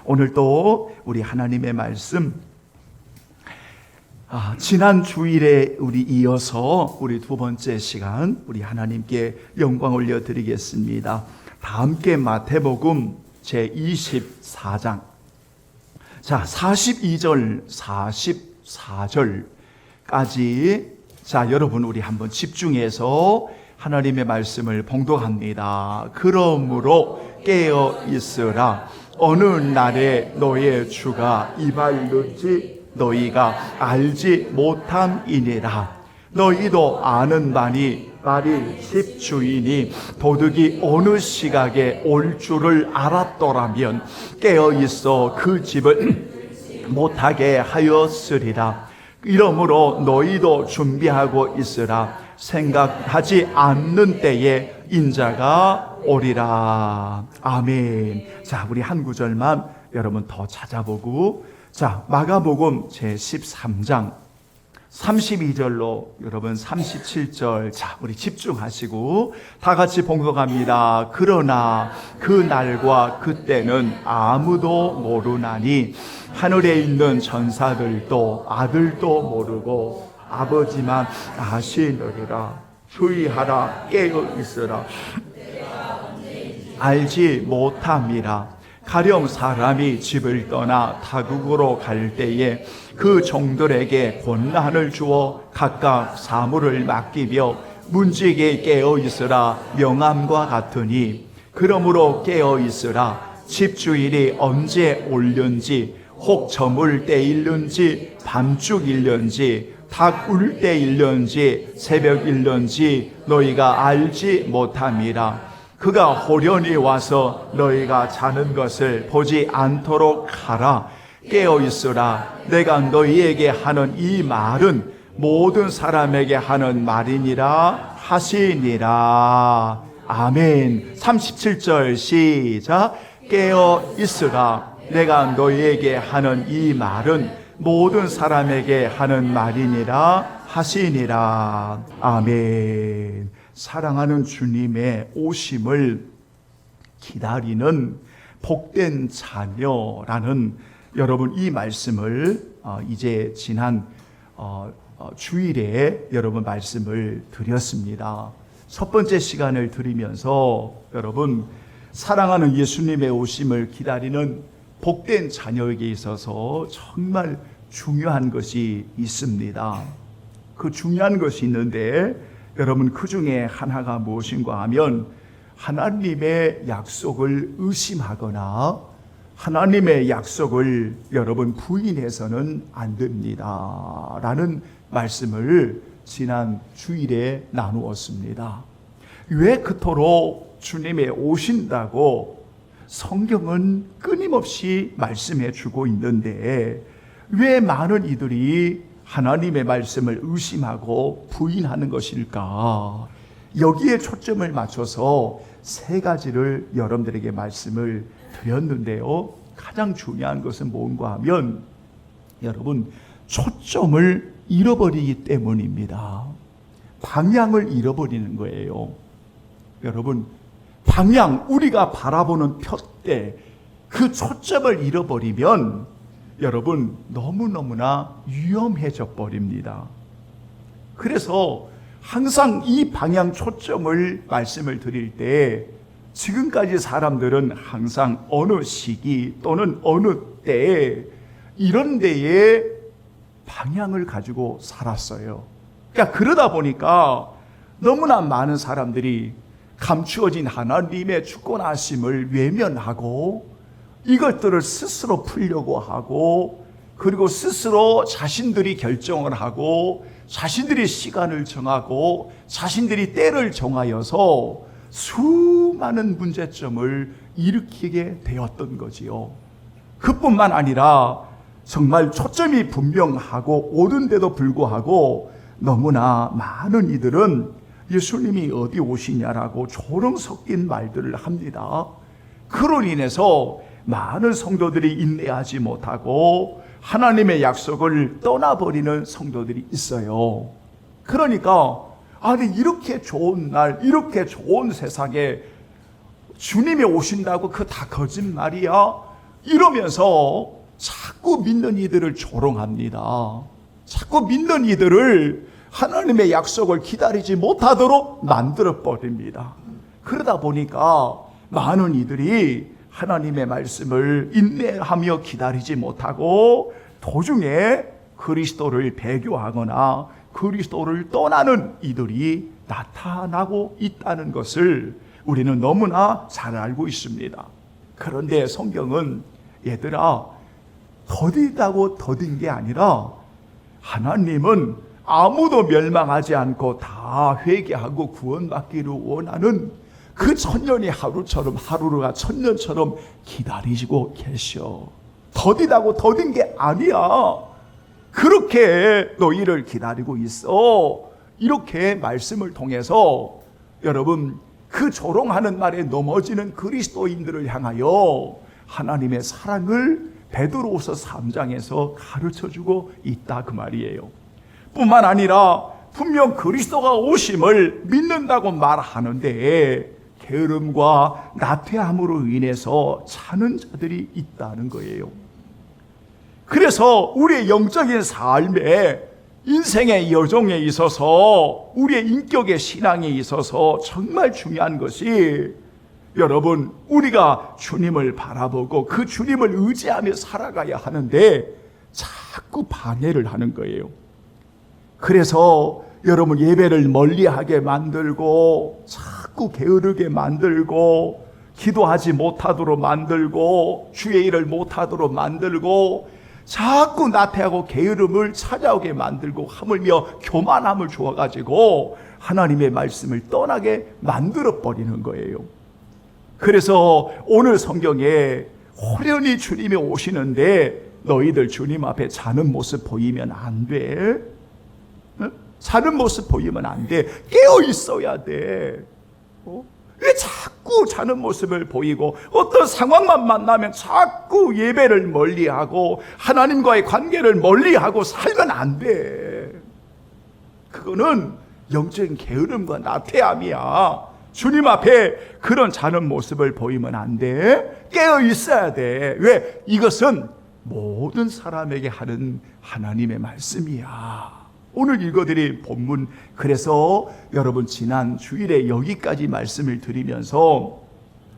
오늘도 우리 하나님의 말씀 지난 주일에 우리 이어서 우리 두 번째 시간 우리 하나님께 영광 올려드리겠습니다. 다 함께 마태복음 제24장 42절 44절까지 여러분 우리 한번 집중해서 하나님의 말씀을 봉독합니다. 그러므로 깨어 있으라. 어느 날에 너의 주가 이발는지 너희가 알지 못함이니라. 너희도 아는 바니 말이 집 주인이 도둑이 어느 시각에 올 줄을 알았더라면 깨어 있어 그 집을 못하게 하였으리라. 이러므로 너희도 준비하고 있으라. 생각하지 않는 때에 인자가 오리라. 아멘. 우리 한 구절만 여러분 더 찾아보고, 마가복음 제13장 32절로 여러분 37절 우리 집중하시고 다 같이 봉독합니다. 그러나 그 날과 그때는 아무도 모르나니 하늘에 있는 전사들도 아들도 모르고 아버지만 아시느니라. 주의하라. 깨어 있으라. 알지 못함이라. 가령 사람이 집을 떠나 타국으로 갈 때에 그 종들에게 권한을 주어 각각 사물을 맡기며 문지기에 깨어 있으라 명함과 같으니, 그러므로 깨어 있으라. 집주인이 언제 올는지, 혹 저물 때일는지 밤중일는지 닭 울 때일는지 새벽일는지 너희가 알지 못함이라. 그가 호련히 와서 너희가 자는 것을 보지 않도록 하라. 깨어 있으라. 내가 너희에게 하는 이 말은 모든 사람에게 하는 말이니라 하시니라. 아멘. 37절 시작. 깨어 있으라. 내가 너희에게 하는 이 말은 모든 사람에게 하는 말이니라 하시니라. 아멘. 사랑하는 주님의 오심을 기다리는 복된 자녀라는 여러분 이 말씀을 이제 지난 주일에 여러분 말씀을 드렸습니다. 첫 번째 시간을 드리면서 여러분 사랑하는 예수님의 오심을 기다리는 복된 자녀에게 있어서 정말 중요한 것이 있습니다. 그 중요한 것이 있는데 여러분 그 중에 하나가 무엇인가 하면 하나님의 약속을 의심하거나 하나님의 약속을 여러분 부인해서는 안 됩니다 라는 말씀을 지난 주일에 나누었습니다. 왜 그토록 주님의 오신다고 성경은 끊임없이 말씀해 주고 있는데 왜 많은 이들이 하나님의 말씀을 의심하고 부인하는 것일까? 여기에 초점을 맞춰서 세 가지를 여러분들에게 말씀을 드렸는데요. 가장 중요한 것은 뭔가 하면 여러분 초점을 잃어버리기 때문입니다. 방향을 잃어버리는 거예요. 여러분 방향, 우리가 바라보는 표대, 그 초점을 잃어버리면 여러분 너무너무나 위험해져 버립니다. 그래서 항상 이 방향 초점을 말씀을 드릴 때 지금까지 사람들은 항상 어느 시기 또는 어느 때에 이런 데에 방향을 가지고 살았어요. 그러다 보니까 너무나 많은 사람들이 감추어진 하나님의 주권하심을 외면하고 이것들을 스스로 풀려고 하고, 그리고 스스로 자신들이 결정을 하고 자신들이 시간을 정하고 자신들이 때를 정하여서 수많은 문제점을 일으키게 되었던 거지요. 그뿐만 아니라 정말 초점이 분명하고 옳은데도 불구하고 너무나 많은 이들은 예수님이 어디 오시냐라고 조롱 섞인 말들을 합니다. 그로 인해서 많은 성도들이 인내하지 못하고 하나님의 약속을 떠나버리는 성도들이 있어요. 그러니까 아니 이렇게 좋은 날, 이렇게 좋은 세상에 주님이 오신다고 그 다 거짓말이야? 이러면서 자꾸 믿는 이들을 조롱합니다. 자꾸 믿는 이들을 하나님의 약속을 기다리지 못하도록 만들어 버립니다. 그러다 보니까 많은 이들이 하나님의 말씀을 인내하며 기다리지 못하고 도중에 그리스도를 배교하거나 그리스도를 떠나는 이들이 나타나고 있다는 것을 우리는 너무나 잘 알고 있습니다. 그런데 성경은 얘들아, 더디다고 더딘 게 아니라 하나님은 아무도 멸망하지 않고 다 회개하고 구원받기를 원하는 그 천년이 하루처럼, 하루가 천년처럼 기다리시고 계셔. 더디다고 더딘 게 아니야. 그렇게 너희를 기다리고 있어. 이렇게 말씀을 통해서 여러분, 그 조롱하는 말에 넘어지는 그리스도인들을 향하여 하나님의 사랑을 베드로후서 3장에서 가르쳐주고 있다, 그 말이에요. 뿐만 아니라 분명 그리스도가 오심을 믿는다고 말하는데 게으름과 나태함으로 인해서 자는 자들이 있다는 거예요. 그래서 우리의 영적인 삶에, 인생의 여정에 있어서, 우리의 인격의 신앙에 있어서 정말 중요한 것이, 여러분, 우리가 주님을 바라보고 그 주님을 의지하며 살아가야 하는데 자꾸 방해를 하는 거예요. 그래서 여러분, 예배를 멀리하게 만들고, 자꾸 게으르게 만들고, 기도하지 못하도록 만들고, 주의 일을 못하도록 만들고, 자꾸 나태하고 게으름을 찾아오게 만들고, 하물며 교만함을 주어가지고 하나님의 말씀을 떠나게 만들어버리는 거예요. 그래서 오늘 성경에 호련히 주님이 오시는데 너희들 주님 앞에 자는 모습 보이면 안 돼. 자는 모습 보이면 안 돼. 깨어 있어야 돼. 왜 자꾸 자는 모습을 보이고 어떤 상황만 만나면 자꾸 예배를 멀리하고 하나님과의 관계를 멀리하고 살면 안 돼. 그거는 영적인 게으름과 나태함이야. 주님 앞에 그런 자는 모습을 보이면 안 돼. 깨어 있어야 돼. 왜? 이것은 모든 사람에게 하는 하나님의 말씀이야. 오늘 읽어드릴 본문, 그래서 여러분 지난 주일에 여기까지 말씀을 드리면서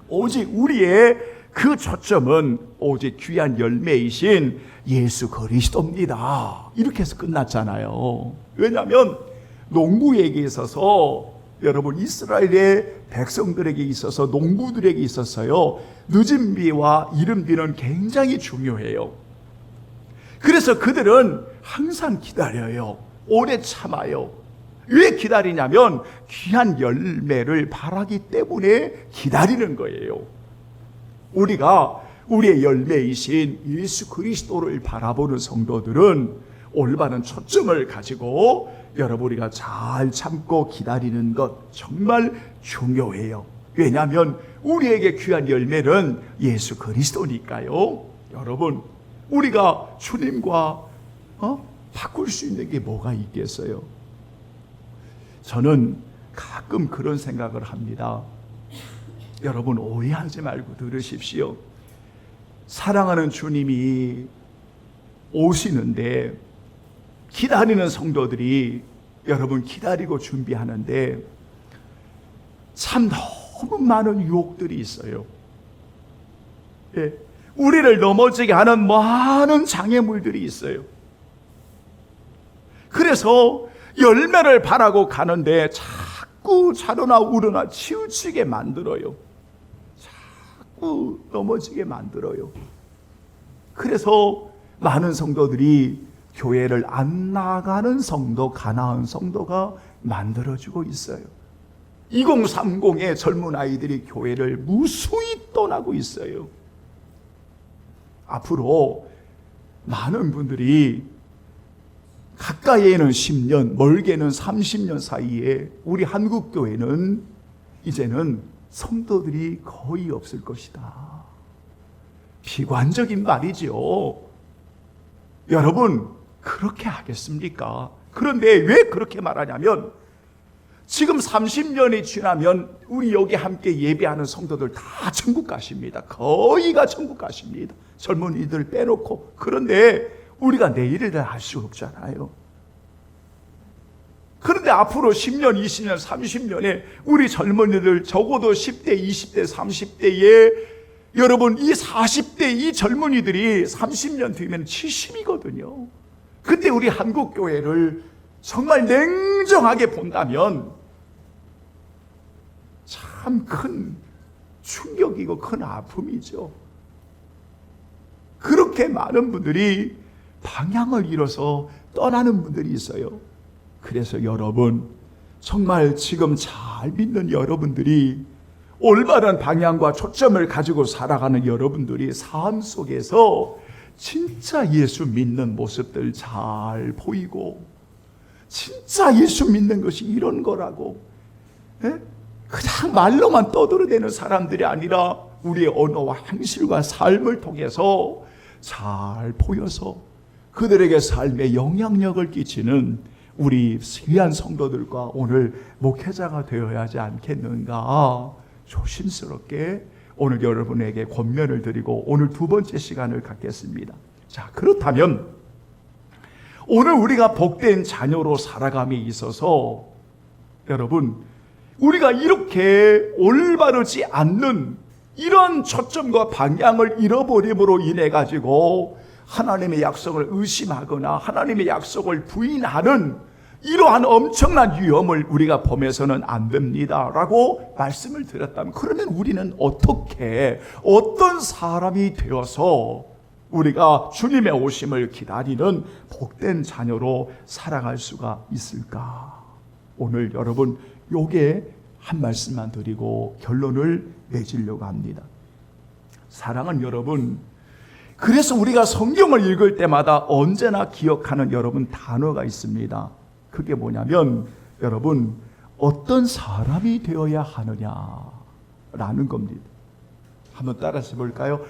오직 우리의 그 초점은 오직 귀한 열매이신 예수 그리스도입니다. 이렇게 해서 끝났잖아요. 왜냐하면 농부에게 있어서, 여러분 이스라엘의 백성들에게 있어서, 농부들에게 있어서요, 늦은 비와 이른 비는 굉장히 중요해요. 그래서 그들은 항상 기다려요. 오래 참아요. 왜 기다리냐면 귀한 열매를 바라기 때문에 기다리는 거예요. 우리가 우리의 열매이신 예수 그리스도를 바라보는 성도들은 올바른 초점을 가지고 여러분, 우리가 잘 참고 기다리는 것 정말 중요해요. 왜냐하면 우리에게 귀한 열매는 예수 그리스도니까요. 여러분, 우리가 주님과 바꿀 수 있는 게 뭐가 있겠어요? 저는 가끔 그런 생각을 합니다. 여러분, 오해하지 말고 들으십시오. 사랑하는 주님이 오시는데 기다리는 성도들이 여러분 기다리고 준비하는데 참 너무 많은 유혹들이 있어요. 예, 우리를 넘어지게 하는 많은 장애물들이 있어요. 그래서 열매를 바라고 가는데 자꾸 자로나 우러나 치우치게 만들어요. 자꾸 넘어지게 만들어요. 그래서 많은 성도들이 교회를 안 나가는 성도, 가난한 성도가 만들어지고 있어요. 2030의 젊은 아이들이 교회를 무수히 떠나고 있어요. 앞으로 많은 분들이 가까이에는 10년, 멀게는 30년 사이에 우리 한국 교회는 이제는 성도들이 거의 없을 것이다. 비관적인 말이죠. 여러분, 그렇게 하겠습니까? 그런데 왜 그렇게 말하냐면 지금 30년이 지나면 우리 여기 함께 예배하는 성도들 다 천국 가십니다. 거의가 천국 가십니다. 젊은이들 빼놓고. 그런데 우리가 내일을 알 수 없잖아요. 그런데 앞으로 10년, 20년, 30년에 우리 젊은이들 적어도 10대, 20대, 30대에 여러분 이 40대 이 젊은이들이 30년 뒤면 70이거든요. 그때 우리 한국교회를 정말 냉정하게 본다면 참 큰 충격이고 큰 아픔이죠. 그렇게 많은 분들이 방향을 잃어서 떠나는 분들이 있어요. 그래서 여러분, 정말 지금 잘 믿는 여러분들이 올바른 방향과 초점을 가지고 살아가는 여러분들이 삶 속에서 진짜 예수 믿는 모습들 잘 보이고, 진짜 예수 믿는 것이 이런 거라고, 그냥 말로만 떠들어대는 사람들이 아니라 우리의 언어와 행실과 삶을 통해서 잘 보여서 그들에게 삶에 영향력을 끼치는 우리 귀한 성도들과 오늘 목회자가 되어야 하지 않겠는가 조심스럽게 오늘 여러분에게 권면을 드리고 오늘 두 번째 시간을 갖겠습니다. 자, 그렇다면 오늘 우리가 복된 자녀로 살아감에 있어서 여러분, 우리가 이렇게 올바르지 않는 이런 초점과 방향을 잃어버림으로 인해 가지고 하나님의 약속을 의심하거나 하나님의 약속을 부인하는 이러한 엄청난 위험을 우리가 범해서는 안 됩니다 라고 말씀을 드렸다면, 그러면 우리는 어떻게 어떤 사람이 되어서 우리가 주님의 오심을 기다리는 복된 자녀로 살아갈 수가 있을까? 오늘 여러분 요게 한 말씀만 드리고 결론을 맺으려고 합니다. 사랑하는 여러분, 그래서 우리가 성경을 읽을 때마다 언제나 기억하는 여러분 단어가 있습니다. 그게 뭐냐면 여러분, 어떤 사람이 되어야 하느냐라는 겁니다. 한번 따라서 볼까요?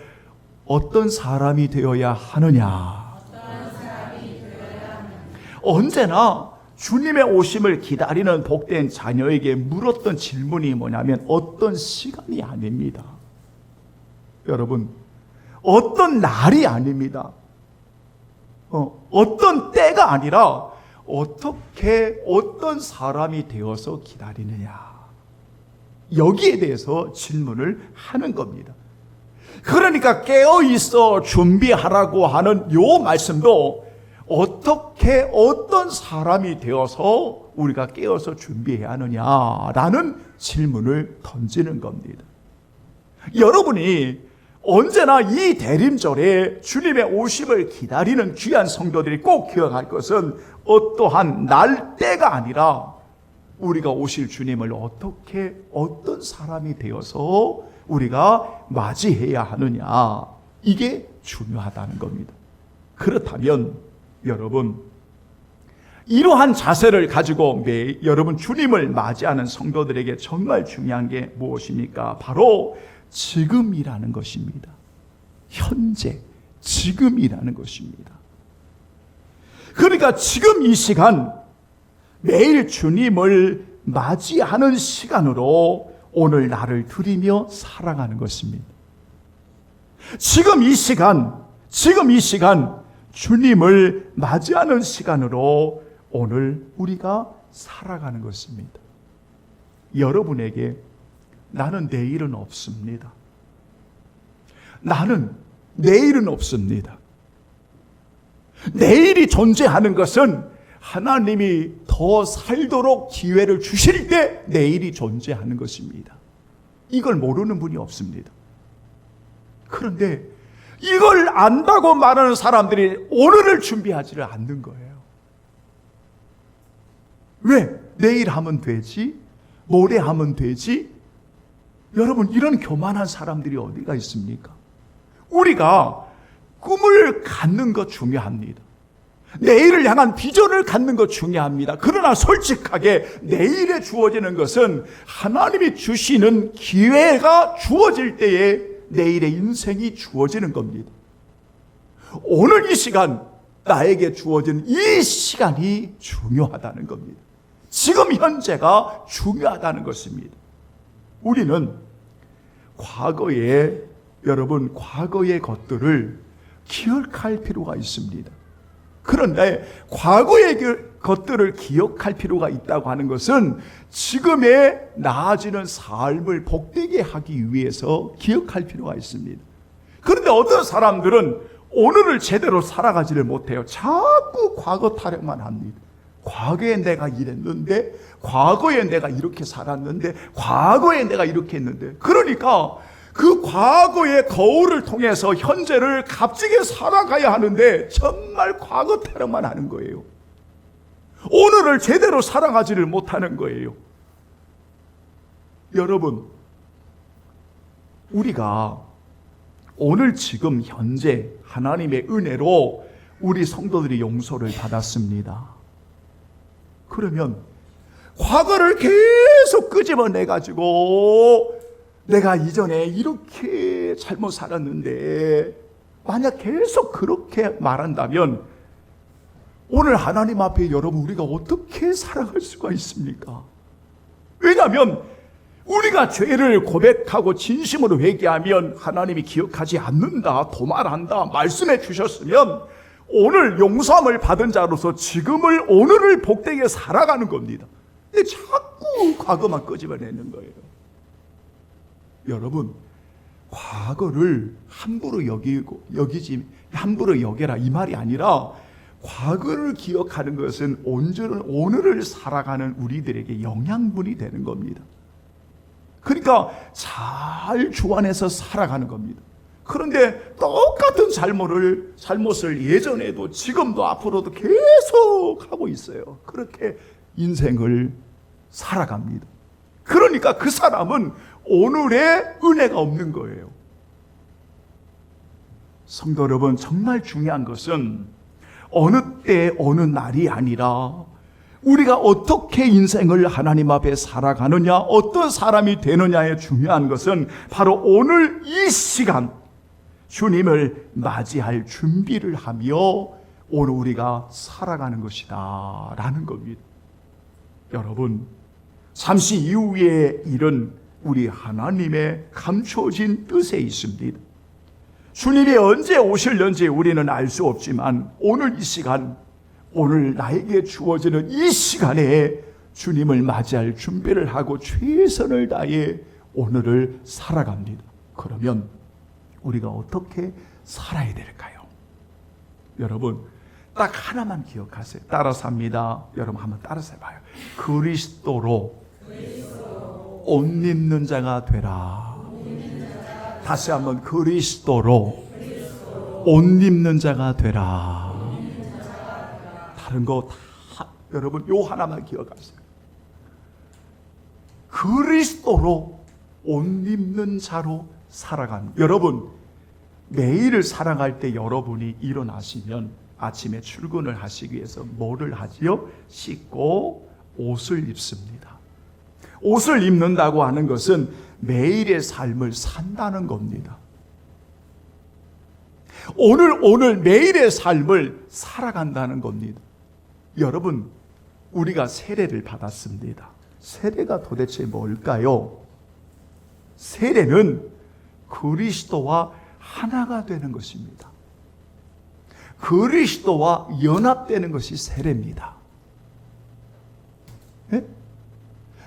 어떤 사람이 되어야 하느냐. 언제나 주님의 오심을 기다리는 복된 자녀에게 물었던 질문이 뭐냐면 어떤 시간이 아닙니다. 여러분, 어떤 날이 아닙니다. 어떤 때가 아니라 어떻게 어떤 사람이 되어서 기다리느냐, 여기에 대해서 질문을 하는 겁니다. 그러니까 깨어있어 준비하라고 하는 요 말씀도 어떻게 어떤 사람이 되어서 우리가 깨어서 준비해야 하느냐라는 질문을 던지는 겁니다. 여러분이 언제나 이 대림절에 주님의 오심을 기다리는 귀한 성도들이 꼭 기억할 것은 어떠한 날 때가 아니라 우리가 오실 주님을 어떻게 어떤 사람이 되어서 우리가 맞이해야 하느냐, 이게 중요하다는 겁니다. 그렇다면 여러분, 이러한 자세를 가지고 여러분 주님을 맞이하는 성도들에게 정말 중요한 게 무엇입니까? 바로 지금이라는 것입니다. 현재, 지금이라는 것입니다. 그러니까 지금 이 시간, 매일 주님을 맞이하는 시간으로 오늘 나를 드리며 살아가는 것입니다. 지금 이 시간 주님을 맞이하는 시간으로 오늘 우리가 살아가는 것입니다. 여러분에게 나는 내일은 없습니다. 나는 내일은 없습니다. 내일이 존재하는 것은 하나님이 더 살도록 기회를 주실 때 내일이 존재하는 것입니다. 이걸 모르는 분이 없습니다. 그런데 이걸 안다고 말하는 사람들이 오늘을 준비하지를 않는 거예요. 왜? 내일 하면 되지? 모레 하면 되지? 여러분, 이런 교만한 사람들이 어디가 있습니까? 우리가 꿈을 갖는 것 중요합니다. 내일을 향한 비전을 갖는 것 중요합니다. 그러나 솔직하게 내일에 주어지는 것은 하나님이 주시는 기회가 주어질 때에 내일의 인생이 주어지는 겁니다. 오늘 이 시간, 나에게 주어진 이 시간이 중요하다는 겁니다. 지금 현재가 중요하다는 것입니다. 우리는 과거의 것들을 기억할 필요가 있습니다. 그런데 과거의 것들을 기억할 필요가 있다고 하는 것은 지금의 나아지는 삶을 복되게 하기 위해서 기억할 필요가 있습니다. 그런데 어떤 사람들은 오늘을 제대로 살아가지를 못해요. 자꾸 과거 타령만 합니다. 과거에 내가 이랬는데, 과거에 내가 이렇게 살았는데, 과거에 내가 이렇게 했는데, 그러니까 그 과거의 거울을 통해서 현재를 값지게 살아가야 하는데 정말 과거 타령만 하는 거예요. 오늘을 제대로 살아가지를 못하는 거예요. 여러분, 우리가 오늘 지금 현재 하나님의 은혜로 우리 성도들이 용서를 받았습니다. 그러면 과거를 계속 끄집어내가지고 내가 이전에 이렇게 잘못 살았는데, 만약 계속 그렇게 말한다면 오늘 하나님 앞에 여러분 우리가 어떻게 살아갈 수가 있습니까? 왜냐하면 우리가 죄를 고백하고 진심으로 회개하면 하나님이 기억하지 않는다, 도말한다 말씀해 주셨으면 오늘 용서함을 받은 자로서 지금을, 오늘을 복되게 살아가는 겁니다. 근데 자꾸 과거만 끄집어내는 거예요. 여러분, 과거를 함부로 함부로 여겨라 이 말이 아니라, 과거를 기억하는 것은 온전한 오늘을 살아가는 우리들에게 영양분이 되는 겁니다. 그러니까 잘 주관해서 살아가는 겁니다. 그런데 똑같은 잘못을 예전에도 지금도 앞으로도 계속 하고 있어요. 그렇게 인생을 살아갑니다. 그러니까 그 사람은 오늘의 은혜가 없는 거예요. 성도 여러분, 정말 중요한 것은 어느 때 어느 날이 아니라 우리가 어떻게 인생을 하나님 앞에 살아가느냐, 어떤 사람이 되느냐에 중요한 것은 바로 오늘 이 시간 주님을 맞이할 준비를 하며 오늘 우리가 살아가는 것이다 라는 겁니다. 여러분, 잠시 이후의 일은 우리 하나님의 감추어진 뜻에 있습니다. 주님이 언제 오실는지 우리는 알 수 없지만 오늘 이 시간, 오늘 나에게 주어지는 이 시간에 주님을 맞이할 준비를 하고 최선을 다해 오늘을 살아갑니다. 그러면 우리가 어떻게 살아야 될까요? 여러분, 딱 하나만 기억하세요. 따라서 합니다. 여러분 한번 따라서 해봐요. 그리스도로 옷 입는 자가 되라. 다시 한번, 그리스도로 옷 입는 자가 되라. 다른 거 다 여러분 요 하나만 기억하세요. 그리스도로 옷 입는 자로 살아가는, 여러분 매일을 살아갈 때 여러분이 일어나시면 아침에 출근을 하시기 위해서 뭐를 하지요? 씻고 옷을 입습니다. 옷을 입는다고 하는 것은 매일의 삶을 산다는 겁니다. 오늘 매일의 삶을 살아간다는 겁니다. 여러분, 우리가 세례를 받았습니다. 세례가 도대체 뭘까요? 세례는 그리스도와 하나가 되는 것입니다. 그리스도와 연합되는 것이 세례입니다. 네?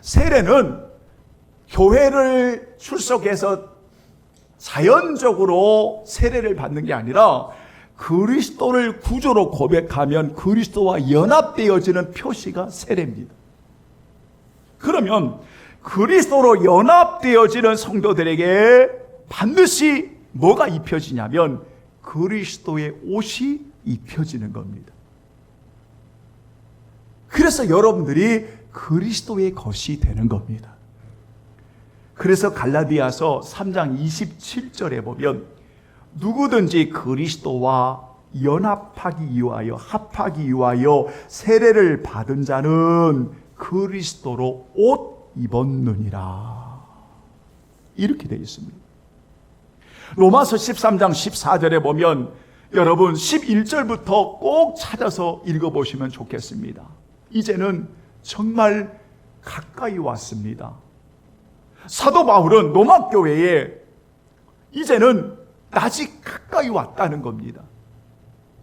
세례는 교회를 출석해서 자연적으로 세례를 받는 게 아니라 그리스도를 구주로 고백하면 그리스도와 연합되어지는 표시가 세례입니다. 그러면 그리스도로 연합되어지는 성도들에게 반드시 뭐가 입혀지냐면 그리스도의 옷이 입혀지는 겁니다. 그래서 여러분들이 그리스도의 것이 되는 겁니다. 그래서 갈라디아서 3장 27절에 보면 누구든지 그리스도와 연합하기 위하여, 합하기 위하여 세례를 받은 자는 그리스도로 옷 입었느니라. 이렇게 되어 있습니다. 로마서 13장 14절에 보면 여러분 11절부터 꼭 찾아서 읽어보시면 좋겠습니다. 이제는 정말 가까이 왔습니다. 사도 바울은 로마 교회에 이제는 낮이 가까이 왔다는 겁니다.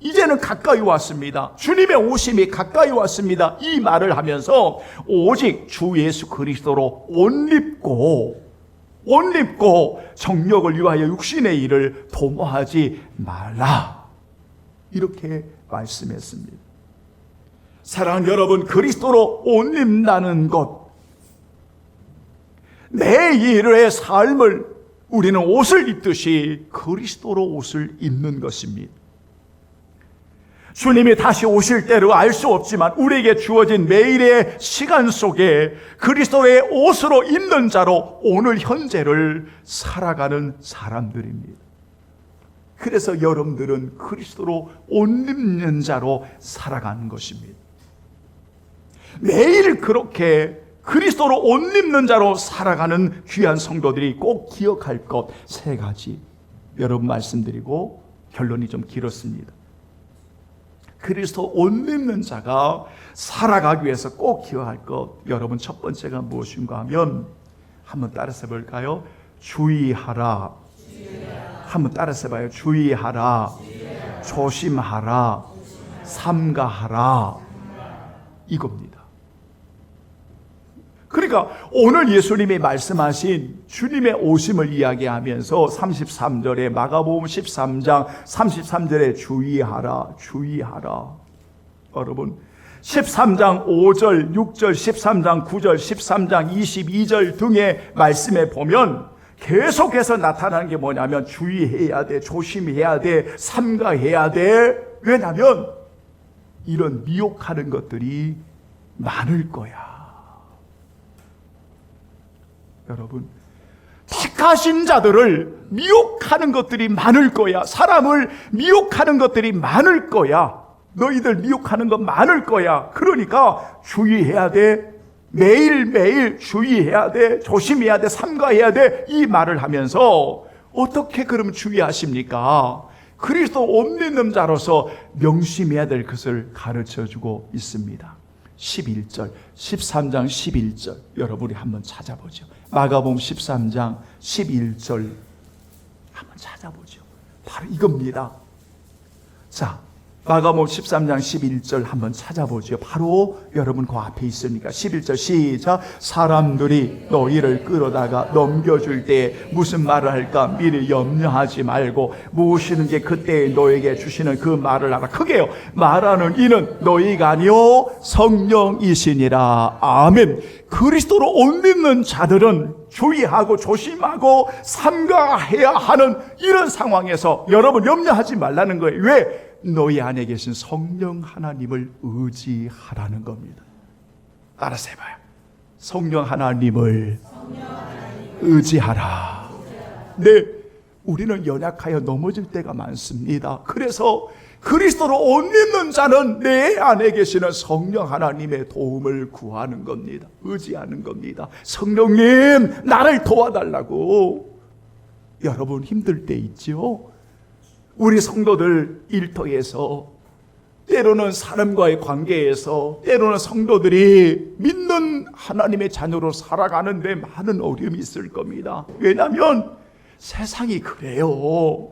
이제는 가까이 왔습니다. 주님의 오심이 가까이 왔습니다. 이 말을 하면서 오직 주 예수 그리스도로 옷 입고 정욕을 위하여 육신의 일을 도모하지 말라, 이렇게 말씀했습니다. 사랑하는 여러분, 그리스도로 옷 입는다는 것, 내 일의 삶을 우리는 옷을 입듯이 그리스도로 옷을 입는 것입니다. 주님이 다시 오실 때를 알 수 없지만 우리에게 주어진 매일의 시간 속에 그리스도의 옷으로 입는 자로 오늘 현재를 살아가는 사람들입니다. 그래서 여러분들은 그리스도로 옷 입는 자로 살아가는 것입니다. 매일 그렇게 그리스도로 옷 입는 자로 살아가는 귀한 성도들이 꼭 기억할 것 3가지 여러분 말씀드리고 결론이 좀 길었습니다. 그리스도 옷 입는 자가 살아가기 위해서 꼭 기억할 것, 여러분 첫 번째가 무엇인가 하면 한번 따라서 볼까요? 주의하라. 한번 따라서 봐요. 주의하라. 조심하라. 삼가하라. 이겁니다. 그러니까 오늘 예수님이 말씀하신 주님의 오심을 이야기하면서 33절에 마가복음 13장 33절에 주의하라, 주의하라. 여러분 13장 5절, 6절, 13장 9절, 13장 22절 등의 말씀에 보면 계속해서 나타나는 게 뭐냐면 주의해야 돼, 조심해야 돼, 삼가해야 돼. 왜냐하면 이런 미혹하는 것들이 많을 거야. 여러분, 택하신 자들을 미혹하는 것들이 많을 거야. 사람을 미혹하는 것들이 많을 거야. 너희들 미혹하는 것 많을 거야. 그러니까 주의해야 돼. 매일매일 주의해야 돼. 조심해야 돼. 삼가해야 돼. 이 말을 하면서 어떻게 그럼 주의하십니까? 그리스도 옷 입는 자로서 명심해야 될 것을 가르쳐주고 있습니다. 11절, 13장 11절 여러분이 한번 찾아보죠. 마가복음 13장 11절 한번 찾아보죠. 바로 이겁니다. 자, 마가복음 13장 11절 한번 찾아보죠. 바로 여러분 그 앞에 있으니까 11절 시작. 사람들이 너희를 끌어다가 넘겨줄 때 무슨 말을 할까 미리 염려하지 말고 무엇이든 게 그때 너에게 주시는 그 말을 하라. 크게요. 말하는 이는 너희가 아니요 성령이시니라. 아멘. 그리스도로 옷 입는 자들은 주의하고 조심하고 삼가해야 하는 이런 상황에서 여러분 염려하지 말라는 거예요. 왜? 너희 안에 계신 성령 하나님을 의지하라는 겁니다. 따라서 해봐요. 성령 하나님을 의지하라. 네, 우리는 연약하여 넘어질 때가 많습니다. 그래서 그리스도로 옷 입는 자는 내 안에 계시는 성령 하나님의 도움을 구하는 겁니다. 의지하는 겁니다. 성령님, 나를 도와달라고. 여러분 힘들 때 있죠? 우리 성도들 일터에서, 때로는 사람과의 관계에서, 때로는 성도들이 믿는 하나님의 자녀로 살아가는데 많은 어려움이 있을 겁니다. 왜냐하면 세상이 그래요.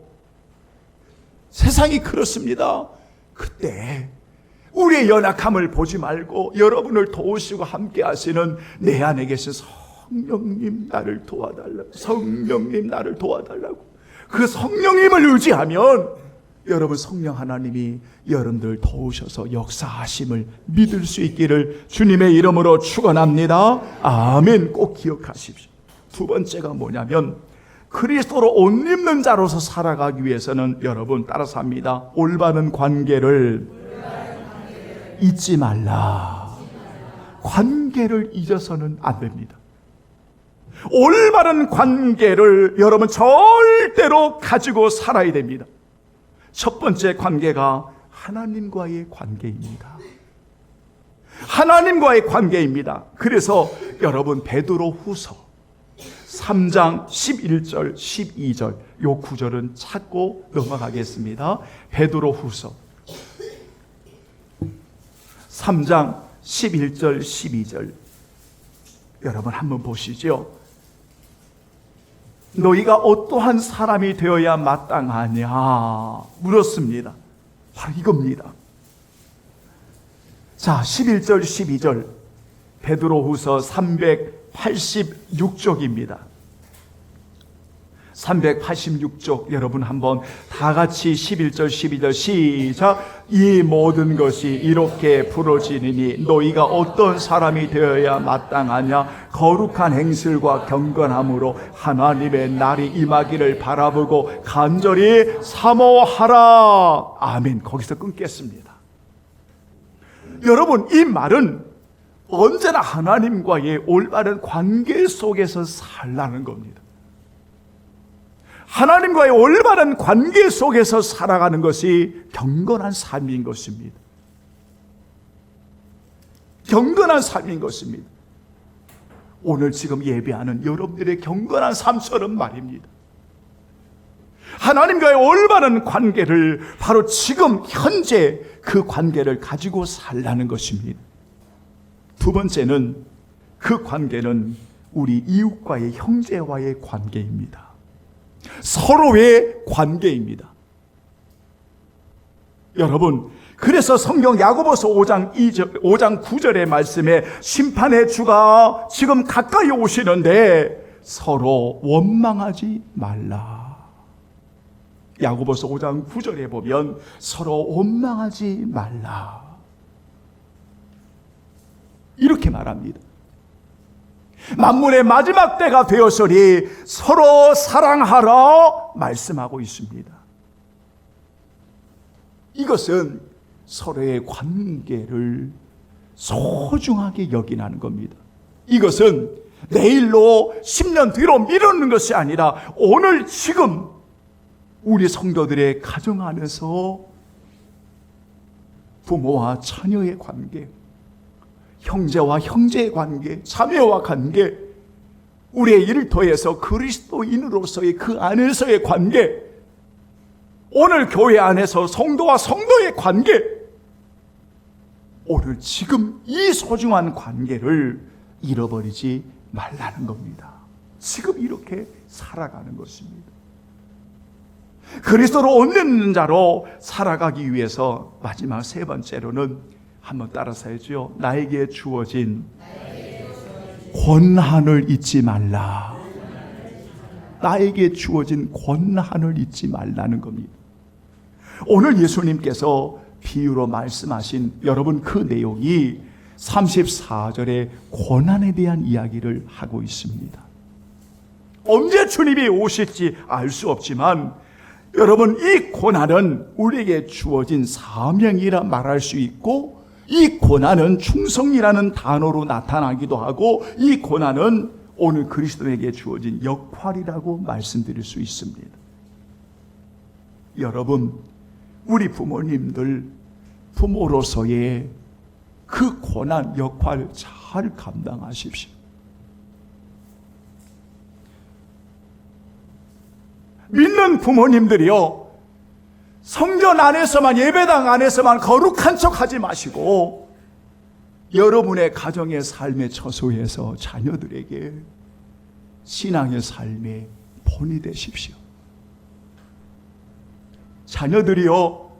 세상이 그렇습니다. 그때 우리의 연약함을 보지 말고 여러분을 도우시고 함께 하시는 내 안에 계신 성령님 나를 도와달라고, 성령님 나를 도와달라고, 그 성령님을 의지하면 여러분 성령 하나님이 여러분들 도우셔서 역사하심을 믿을 수 있기를 주님의 이름으로 축원합니다. 아멘. 꼭 기억하십시오. 두 번째가 뭐냐면 그리스도로 옷 입는 자로서 살아가기 위해서는 여러분 따라서 합니다. 올바른 관계를 잊지 말라. 관계를 잊어서는 안 됩니다. 올바른 관계를 여러분 절대로 가지고 살아야 됩니다. 첫 번째 관계가 하나님과의 관계입니다. 하나님과의 관계입니다. 그래서 여러분 베드로 후서 3장 11절 12절 요 구절은 찾고 넘어가겠습니다. 베드로 후서 3장 11절 12절 여러분 한번 보시죠. 너희가 어떠한 사람이 되어야 마땅하냐 물었습니다. 바로 이겁니다. 자, 11절 12절 베드로후서 386쪽입니다. 386쪽 여러분 한번 다 같이 11절 12절 시작. 이 모든 것이 이렇게 부러지느니 너희가 어떤 사람이 되어야 마땅하냐. 거룩한 행실과 경건함으로 하나님의 날이 임하기를 바라보고 간절히 사모하라. 아멘. 거기서 끊겠습니다. 여러분, 이 말은 언제나 하나님과의 올바른 관계 속에서 살라는 겁니다. 하나님과의 올바른 관계 속에서 살아가는 것이 경건한 삶인 것입니다. 경건한 삶인 것입니다. 오늘 지금 예배하는 여러분들의 경건한 삶처럼 말입니다. 하나님과의 올바른 관계를 바로 지금 현재 그 관계를 가지고 살라는 것입니다. 두 번째는 그 관계는 우리 이웃과의 형제와의 관계입니다. 서로의 관계입니다. 여러분, 그래서 성경 야고보서 5장 9절의 말씀에 심판의 주가 지금 가까이 오시는데 서로 원망하지 말라. 야고보서 5장 9절에 보면 서로 원망하지 말라 이렇게 말합니다. 만물의 마지막 때가 되었으니 서로 사랑하라 말씀하고 있습니다. 이것은 서로의 관계를 소중하게 여기는 겁니다. 이것은 내일로 10년 뒤로 미루는 것이 아니라 오늘 지금 우리 성도들의 가정 안에서 부모와 자녀의 관계, 형제와 형제의 관계, 자매와 관계, 우리의 일터에서 그리스도인으로서의 그 안에서의 관계, 오늘 교회 안에서 성도와 성도의 관계, 오늘 지금 이 소중한 관계를 잃어버리지 말라는 겁니다. 지금 이렇게 살아가는 것입니다. 그리스도로 옷 입는 자로 살아가기 위해서 마지막 세 번째로는 한번 따라서 해죠. 나에게 주어진 권한을 잊지 말라. 나에게 주어진 권한을 잊지 말라는 겁니다. 오늘 예수님께서 비유로 말씀하신 여러분 그 내용이 34절의 권한에 대한 이야기를 하고 있습니다. 언제 주님이 오실지 알 수 없지만 여러분, 이 권한은 우리에게 주어진 사명이라 말할 수 있고, 이 권한은 충성이라는 단어로 나타나기도 하고, 이 권한은 오늘 그리스도에게 주어진 역할이라고 말씀드릴 수 있습니다. 여러분, 우리 부모님들 부모로서의 그 권한 역할 잘 감당하십시오. 믿는 부모님들이요, 성전 안에서만, 예배당 안에서만 거룩한 척 하지 마시고 여러분의 가정의 삶의 처소에서 자녀들에게 신앙의 삶의 본이 되십시오. 자녀들이요,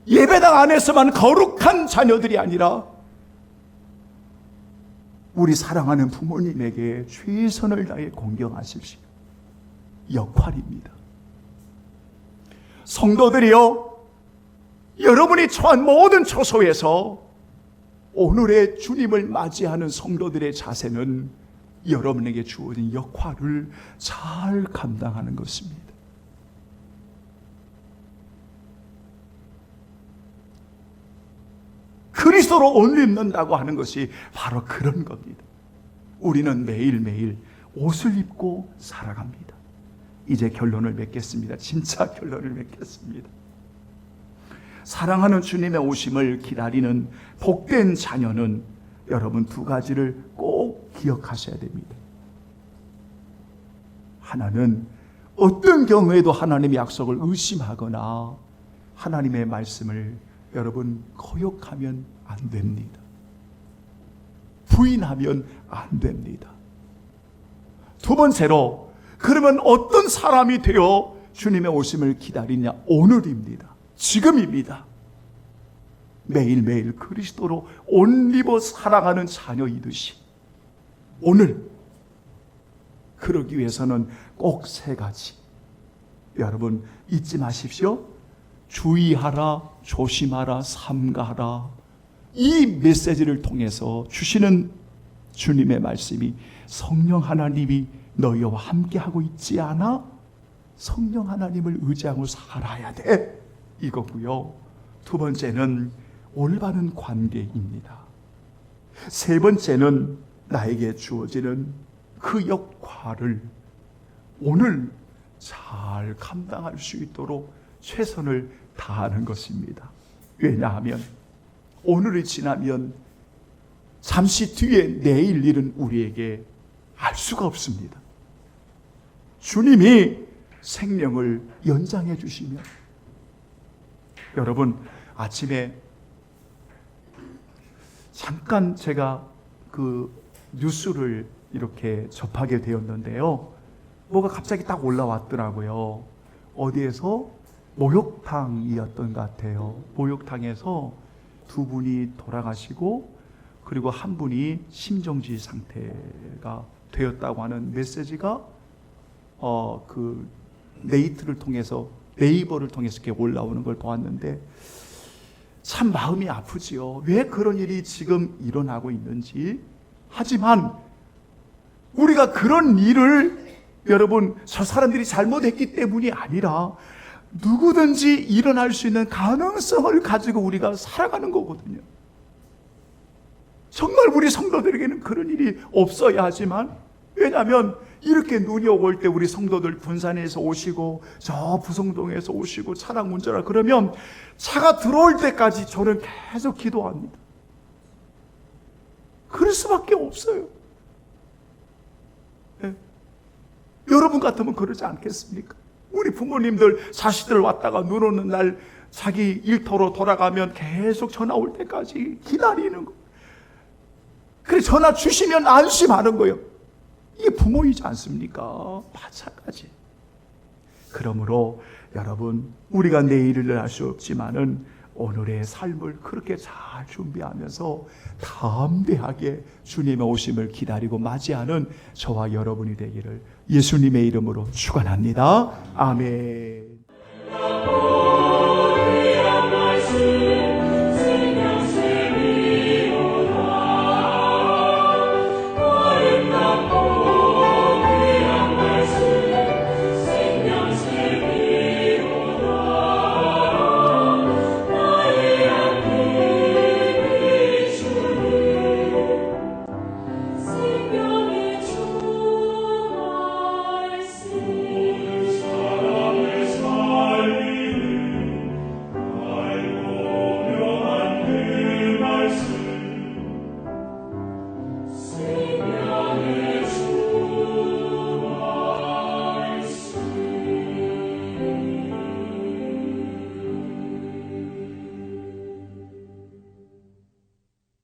예배당 안에서만 거룩한 자녀들이 아니라 우리 사랑하는 부모님에게 최선을 다해 공경하십시오. 역할입니다. 성도들이요, 여러분이 처한 모든 처소에서 오늘의 주님을 맞이하는 성도들의 자세는 여러분에게 주어진 역할을 잘 감당하는 것입니다. 그리스도로 옷 입는다고 하는 것이 바로 그런 겁니다. 우리는 매일매일 옷을 입고 살아갑니다. 이제 결론을 맺겠습니다. 진짜 결론을 맺겠습니다. 사랑하는 주님의 오심을 기다리는 복된 자녀는 여러분 두 가지를 꼭 기억하셔야 됩니다. 하나는 어떤 경우에도 하나님의 약속을 의심하거나 하나님의 말씀을 여러분 거역하면 안 됩니다. 부인하면 안 됩니다. 두 번째로, 그러면 어떤 사람이 되어 주님의 오심을 기다리냐? 오늘입니다. 지금입니다. 매일매일 그리스도로 옷 입어 살아가는 자녀이듯이 오늘 그러기 위해서는 꼭 세 가지. 여러분 잊지 마십시오. 주의하라, 조심하라, 삼가하라. 이 메시지를 통해서 주시는 주님의 말씀이 성령 하나님이 너희와 함께하고 있지 않아? 성령 하나님을 의지하고 살아야 돼. 이거고요. 두 번째는 올바른 관계입니다. 세 번째는 나에게 주어지는 그 역할을 오늘 잘 감당할 수 있도록 최선을 다하는 것입니다. 왜냐하면 오늘이 지나면 잠시 뒤에 내일 일은 우리에게 알 수가 없습니다. 주님이 생명을 연장해 주시면, 여러분 아침에 잠깐 제가 그 뉴스를 이렇게 접하게 되었는데요. 뭐가 갑자기 딱 올라왔더라고요. 어디에서 목욕탕이었던 것 같아요. 목욕탕에서 두 분이 돌아가시고 그리고 한 분이 심정지 상태가 되었다고 하는 메시지가 그 네이버를 통해서 이렇게 올라오는 걸 보았는데 참 마음이 아프지요. 왜 그런 일이 지금 일어나고 있는지. 하지만 우리가 그런 일을, 여러분, 저 사람들이 잘못했기 때문이 아니라 누구든지 일어날 수 있는 가능성을 가지고 우리가 살아가는 거거든요. 정말 우리 성도들에게는 그런 일이 없어야 하지만, 왜냐하면 이렇게 눈이 오고 올 때 우리 성도들 군산에서 오시고 저 부성동에서 오시고 차량 운전하라 그러면 차가 들어올 때까지 저는 계속 기도합니다. 그럴 수밖에 없어요. 네. 여러분 같으면 그러지 않겠습니까? 우리 부모님들 자식들 왔다가 눈 오는 날 자기 일터로 돌아가면 계속 전화 올 때까지 기다리는 거. 그래 전화 주시면 안심하는 거예요. 이게 부모이지 않습니까? 마찬가지. 그러므로 여러분, 우리가 내일을 알 수 없지만은 오늘의 삶을 그렇게 잘 준비하면서 담대하게 주님의 오심을 기다리고 맞이하는 저와 여러분이 되기를 예수님의 이름으로 축원합니다. 아멘.